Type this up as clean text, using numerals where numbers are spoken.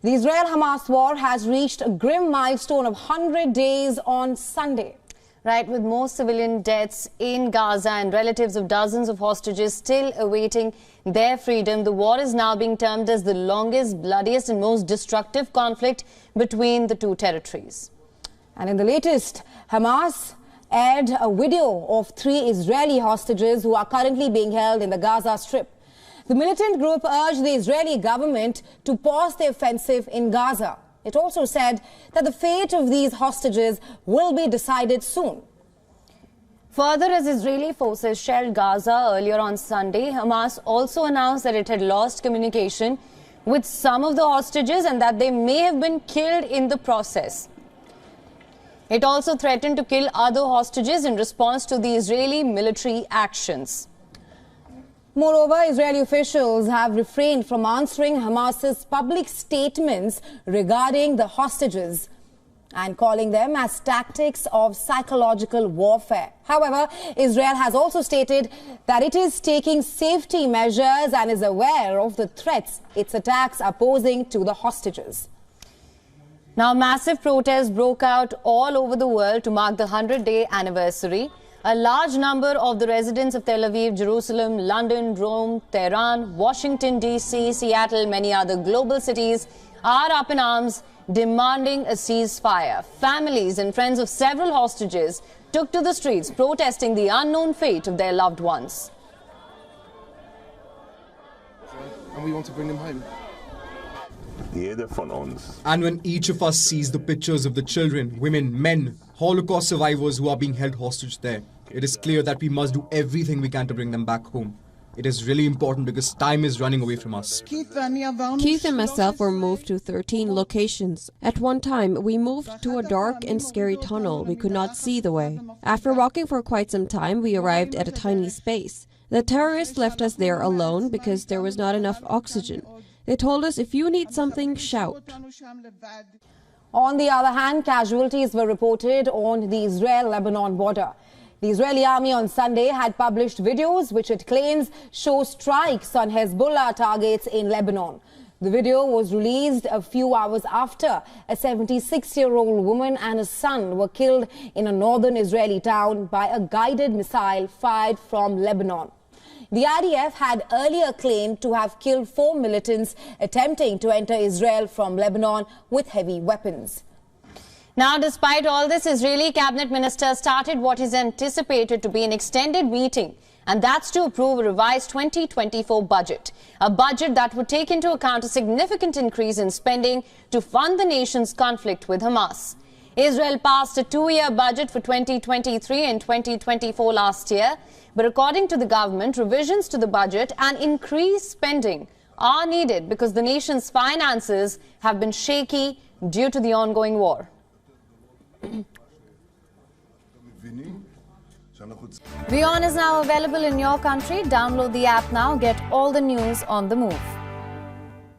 The Israel-Hamas war has reached a grim milestone of 100 days on Sunday. Right, with more civilian deaths in Gaza and relatives of dozens of hostages still awaiting their freedom, the war is now being termed as the longest, bloodiest and most destructive conflict between the two territories. And in the latest, Hamas aired a video of 3 Israeli hostages who are currently being held in the Gaza Strip. The militant group urged the Israeli government to pause the offensive in Gaza. It also said that the fate of these hostages will be decided soon. Further, as Israeli forces shelled Gaza earlier on Sunday, Hamas also announced that it had lost communication with some of the hostages and that they may have been killed in the process. It also threatened to kill other hostages in response to the Israeli military actions. Moreover, Israeli officials have refrained from answering Hamas's public statements regarding the hostages and calling them as tactics of psychological warfare. However, Israel has also stated that it is taking safety measures and is aware of the threats its attacks are posing to the hostages. Now, massive protests broke out all over the world to mark the 100-day anniversary. A large number of the residents of Tel Aviv, Jerusalem, London, Rome, Tehran, Washington, D.C., Seattle, many other global cities are up in arms demanding a ceasefire. Families and friends of several hostages took to the streets protesting the unknown fate of their loved ones. And we want to bring them home. And when each of us sees the pictures of the children, women, men, Holocaust survivors who are being held hostage there, it is clear that we must do everything we can to bring them back home. It is really important because time is running away from us. Keith and myself were moved to 13 locations. At one time, we moved to a dark and scary tunnel. We could not see the way. After walking for quite some time, we arrived at a tiny space. The terrorists left us there alone because there was not enough oxygen. They told us, if you need something, shout. On the other hand, casualties were reported on the Israel-Lebanon border. The Israeli army on Sunday had published videos which it claims show strikes on Hezbollah targets in Lebanon. The video was released a few hours after a 76-year-old woman and a son were killed in a northern Israeli town by a guided missile fired from Lebanon. The IDF had earlier claimed to have killed 4 militants attempting to enter Israel from Lebanon with heavy weapons. Now, despite all this, Israeli cabinet ministers started what is anticipated to be an extended meeting, and that's to approve a revised 2024 budget, a budget that would take into account a significant increase in spending to fund the nation's conflict with Hamas. Israel passed a 2-year budget for 2023 and 2024 last year, but according to the government, revisions to the budget and increased spending are needed because the nation's finances have been shaky due to the ongoing war. WION is now available in your country. Download the app now. Get all the news on the move.